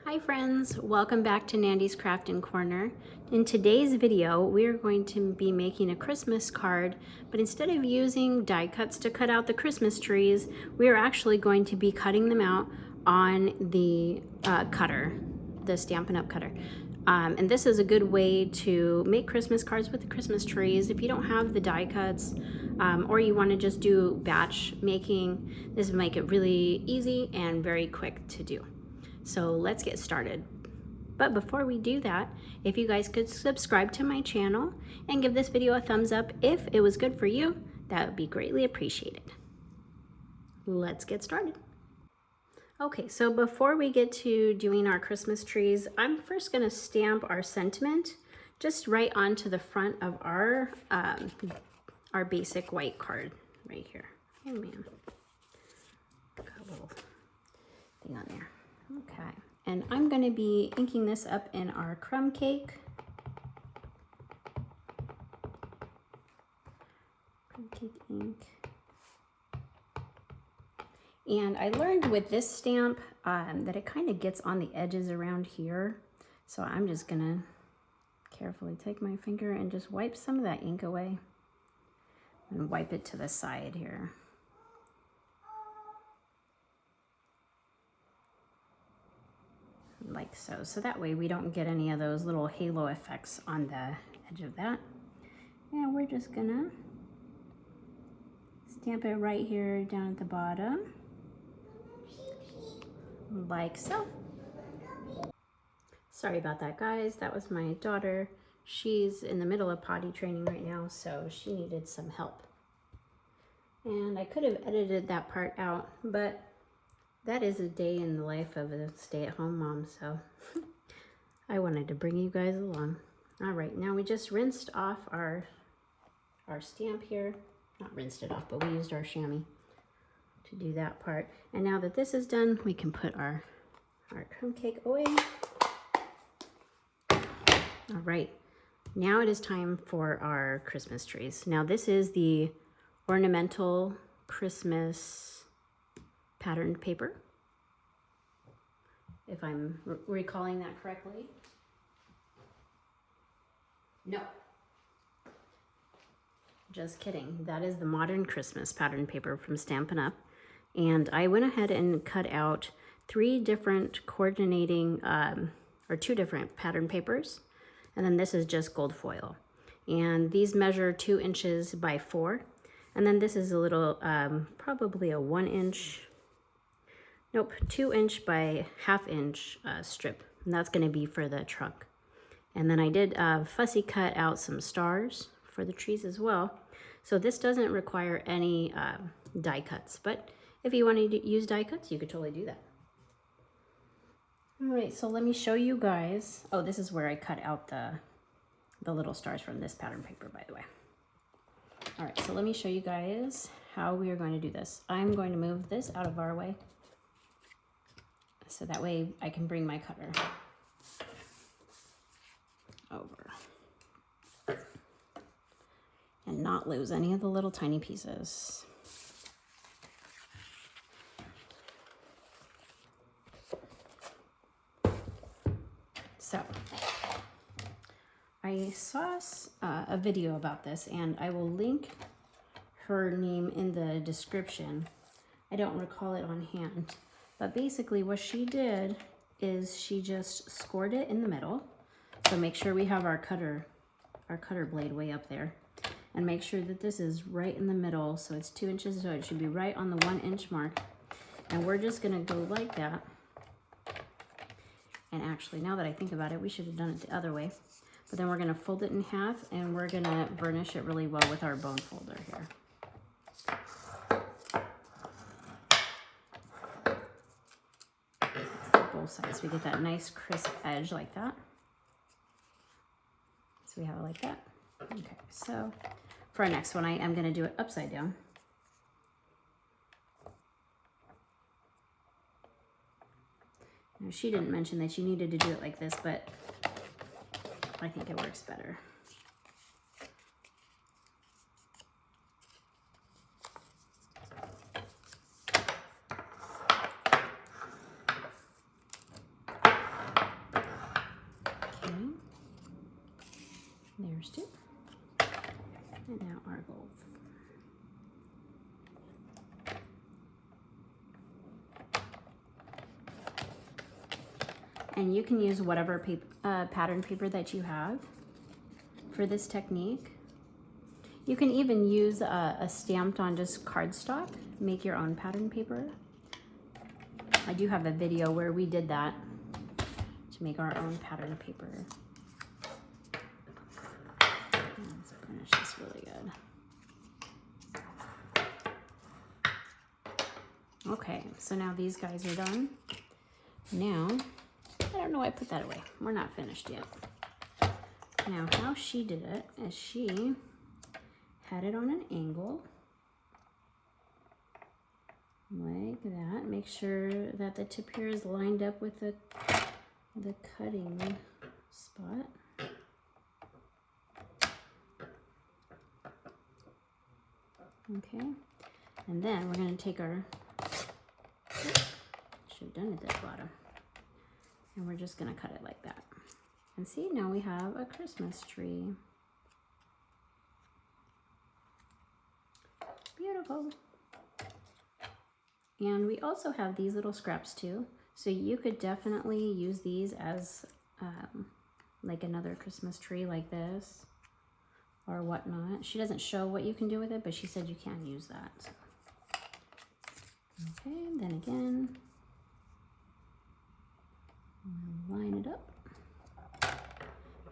Hi friends, welcome back to Nandy's Craft and Corner. In today's video, we're going to be making a Christmas card, but instead of using die cuts to cut out the Christmas trees, we are actually going to be cutting them out on the cutter, the Stampin' Up! Cutter. And this is a good way to make Christmas cards with the Christmas trees. If you don't have the die cuts, or you want to just do batch making, this will make it really easy and very quick to do. So let's get started. But before we do that, if you guys could subscribe to my channel and give this video a thumbs up if it was good for you, that would be greatly appreciated. Let's get started. Okay, so before we get to doing our Christmas trees, I'm first going to stamp our sentiment just right onto the front of our basic white card right here. Oh man, got a little thing on there. Okay, and I'm going to be inking this up in our crumb cake. Crumb cake ink. And I learned with this stamp that it kind of gets on the edges around here. So I'm just going to carefully take my finger and just wipe some of that ink away. And wipe it to the side here. Like so. So that way we don't get any of those little halo effects on the edge of that. And we're just gonna stamp it right here down at the bottom. Like so. Sorry about that, guys. That was my daughter. She's in the middle of potty training right now, so she needed some help. And I could have edited that part out, but that is a day in the life of a stay-at-home mom, so I wanted to bring you guys along. All right, now we just rinsed off our stamp here. Not rinsed it off, but we used our chamois to do that part. And now that this is done, we can put our crumb cake away. All right, now it is time for our Christmas trees. Now this is the Ornamental Christmas patterned paper, if I'm recalling that correctly. No, just kidding. That is the Modern Christmas pattern paper from Stampin' Up! And I went ahead and cut out 3 different coordinating, or 2 different pattern papers. And then this is just gold foil. And these measure 2 inches by 4. And then this is a little, probably a 1 inch, nope, 2 inch by 1/2 inch strip. And that's gonna be for the trunk. And then I did fussy cut out some stars for the trees as well. So this doesn't require any die cuts, but if you want to use die cuts, you could totally do that. All right, so let me show you guys. Oh, this is where I cut out the little stars from this pattern paper, by the way. All right, so let me show you guys how we are going to do this. I'm going to move this out of our way, so that way I can bring my cutter over and not lose any of the little tiny pieces. So I saw a video about this, and I will link her name in the description. I don't recall it on hand. But basically what she did is she just scored it in the middle. So make sure we have our cutter blade way up there. And make sure that this is right in the middle. So it's 2 inches, so it should be right on the 1 inch mark. And we're just gonna go like that. And actually, now that I think about it, we should have done it the other way. But then we're gonna fold it in half, and we're gonna burnish it really well with our bone folder here. Both sides, we get that nice crisp edge like that. So we have it like that. Okay, so for our next one, I am going to do it upside down. Now, she didn't mention that you needed to do it like this, but I think it works better. There's 2. And now our gold. And you can use whatever paper, pattern paper that you have for this technique. You can even use a stamped on just cardstock, make your own pattern paper. I do have a video where we did that to make our own pattern paper. Let's finish this really good. Okay, so now these guys are done. Now, I don't know why I put that away. We're not finished yet. Now, how she did it is she had it on an angle like that. Make sure that the tip here is lined up with the cutting spot. Okay, and then we're going to take our, should have done it at the bottom, and we're just going to cut it like that. And see, now we have a Christmas tree. Beautiful. And we also have these little scraps too, so you could definitely use these as like another Christmas tree like this or whatnot. She doesn't show what you can do with it, but she said you can use that. So. Okay, then again, line it up,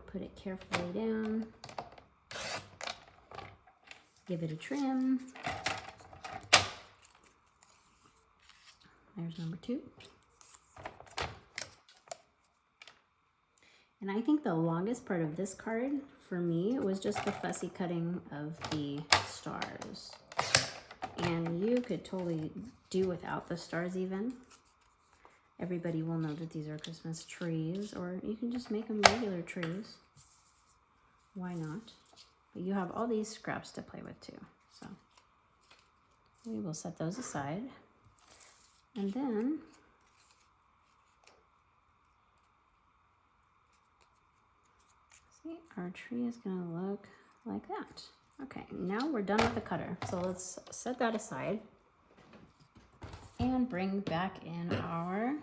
put it carefully down, give it a trim. There's number 2. And I think the longest part of this card for me was just the fussy cutting of the stars. And you could totally do without the stars even. Everybody will know that these are Christmas trees, or you can just make them regular trees. Why not? But you have all these scraps to play with too. So we will set those aside. And then see, our tree is going to look like that. Okay, now we're done with the cutter. So let's set that aside and bring back in our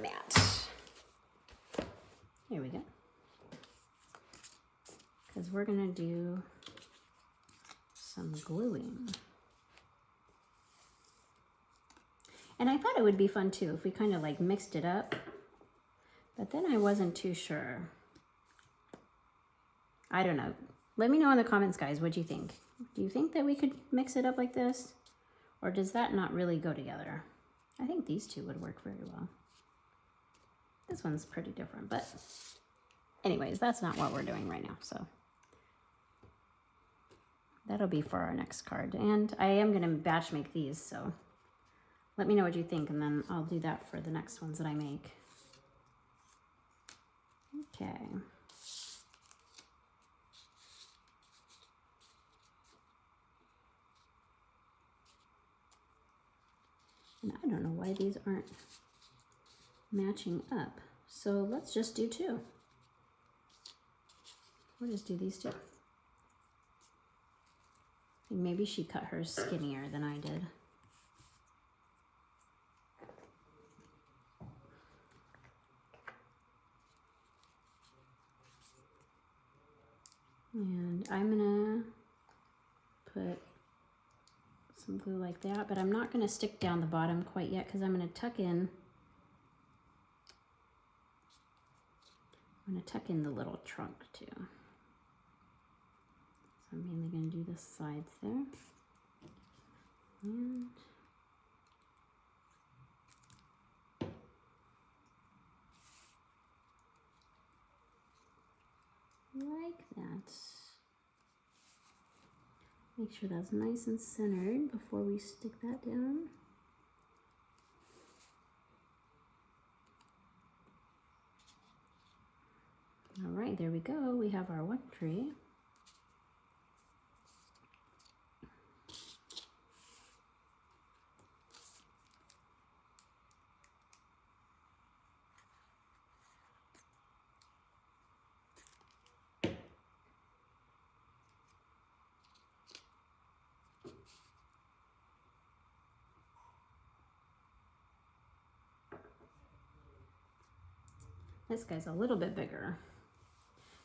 mat. Here we go. Because we're going to do some gluing. And I thought it would be fun too if we kind of like mixed it up, but then I wasn't too sure. I don't know. Let me know in the comments, guys, what you think. Do you think that we could mix it up like this? Or does that not really go together? I think these two would work very well. This one's pretty different, but anyways, that's not what we're doing right now, so. That'll be for our next card. And I am gonna batch make these, so let me know what you think, and then I'll do that for the next ones that I make. Okay. And I don't know why these aren't matching up. So let's just do 2. We'll just do these 2. Maybe she cut hers skinnier than I did. And I'm gonna put some glue like that, but I'm not gonna stick down the bottom quite yet because I'm gonna tuck in. I'm gonna tuck in the little trunk too. So I'm mainly gonna do the sides there. And like that. Make sure that's nice and centered before we stick that down. All right, there we go. We have our one tree. This guy's a little bit bigger.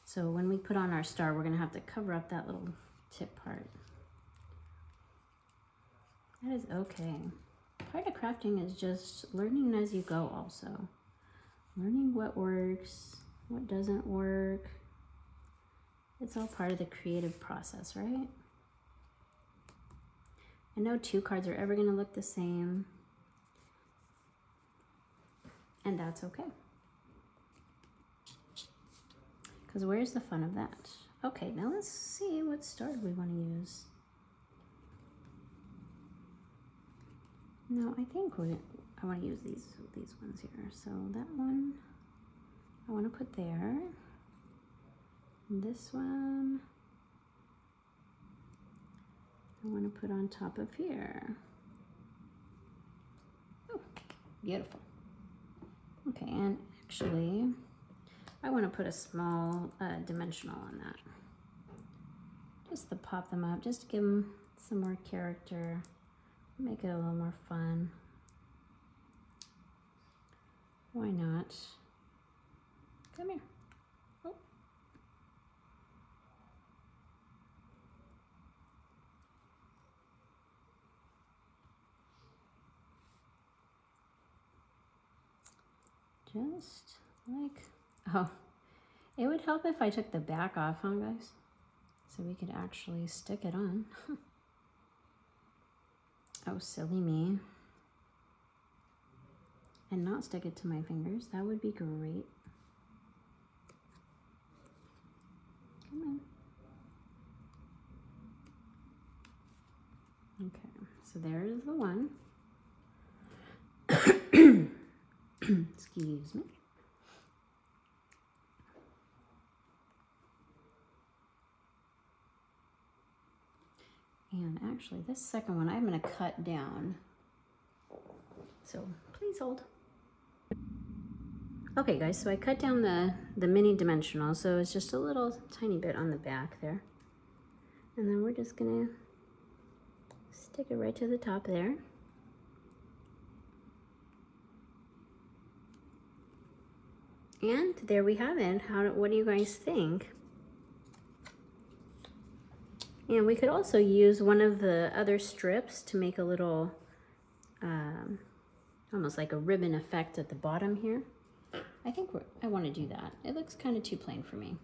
So when we put on our star, we're gonna have to cover up that little tip part. That is okay. Part of crafting is just learning as you go also. Learning what works, what doesn't work. It's all part of the creative process, right? And no two cards are ever gonna look the same. And that's okay. Because where's the fun of that? Okay, now let's see what star we want to use. No, I think I want to use these ones here. So that one I want to put there. This one I want to put on top of here. Oh, beautiful. Okay, and actually I want to put a small dimensional on that. Just to pop them up, just to give them some more character, make it a little more fun. Why not? Come here. Oh. Just like, oh, it would help if I took the back off, huh guys? So we could actually stick it on. Oh, silly me. And not stick it to my fingers. That would be great. Come on. Okay, so there's the one. Excuse me. And actually, this second one I'm going to cut down. So please hold. Okay guys, so I cut down the mini dimensional, so it's just a little tiny bit on the back there. And then we're just going to stick it right to the top there. And there we have it. What do you guys think? And we could also use one of the other strips to make a little, almost like a ribbon effect at the bottom here. I think I want to do that. It looks kind of too plain for me.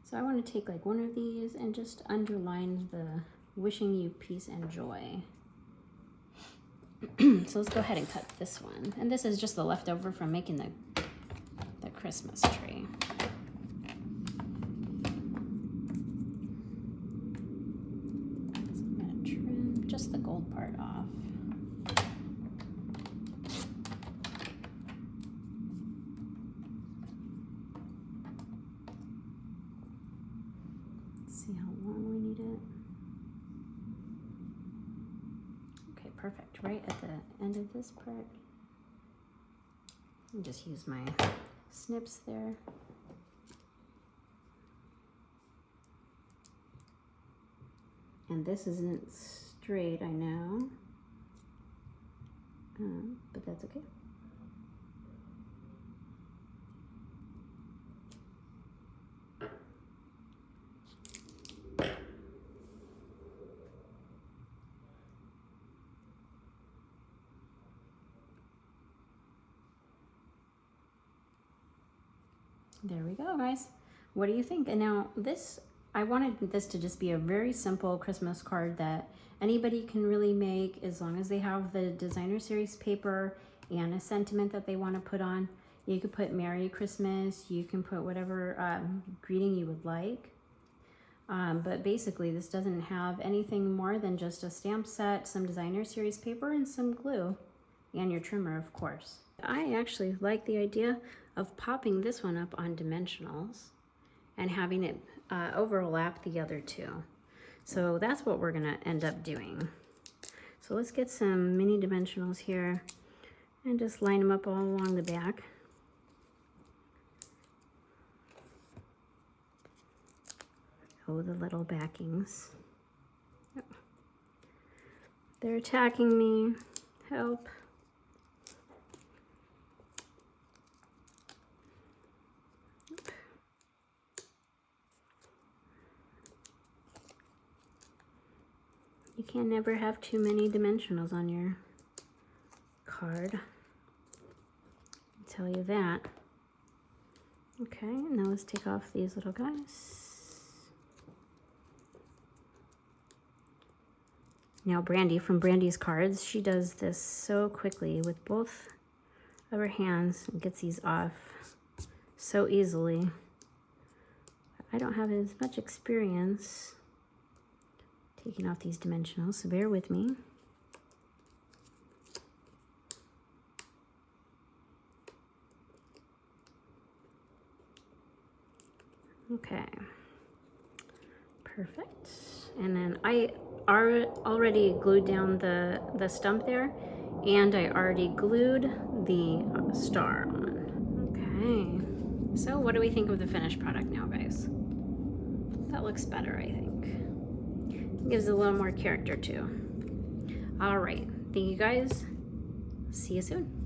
So I want to take like one of these and just underline the wishing you peace and joy. So let's go ahead and cut this one. And this is just the leftover from making the Christmas tree. Just the gold part off. Let's see how long we need it. Okay, perfect. Right at the end of this part. I'll just use my snips there. And this isn't straight, I know, but that's okay. There we go, guys. What do you think? And now this, I wanted this to just be a very simple Christmas card that anybody can really make as long as they have the designer series paper and a sentiment that they want to put on. You could put Merry Christmas, you can put whatever greeting you would like. But basically this doesn't have anything more than just a stamp set, some designer series paper, and some glue, and your trimmer, of course. I actually like the idea of popping this one up on dimensionals and having it overlap the other two. So that's what we're gonna end up doing. So let's get some mini dimensionals here and just line them up all along the back. Oh, the little backings. Yep. They're attacking me. Help. You can never have too many dimensionals on your card. I'll tell you that. Okay, now let's take off these little guys. Now Brandy from Brandy's Cards, she does this so quickly with both of her hands and gets these off so easily. I don't have as much experience taking off these dimensionals, so bear with me. Okay, perfect. And then I already glued down the stump there, and I already glued the star on. Okay, so what do we think of the finished product now, guys? That looks better, I think. It gives it a little more character too. All right, thank you guys. See you soon.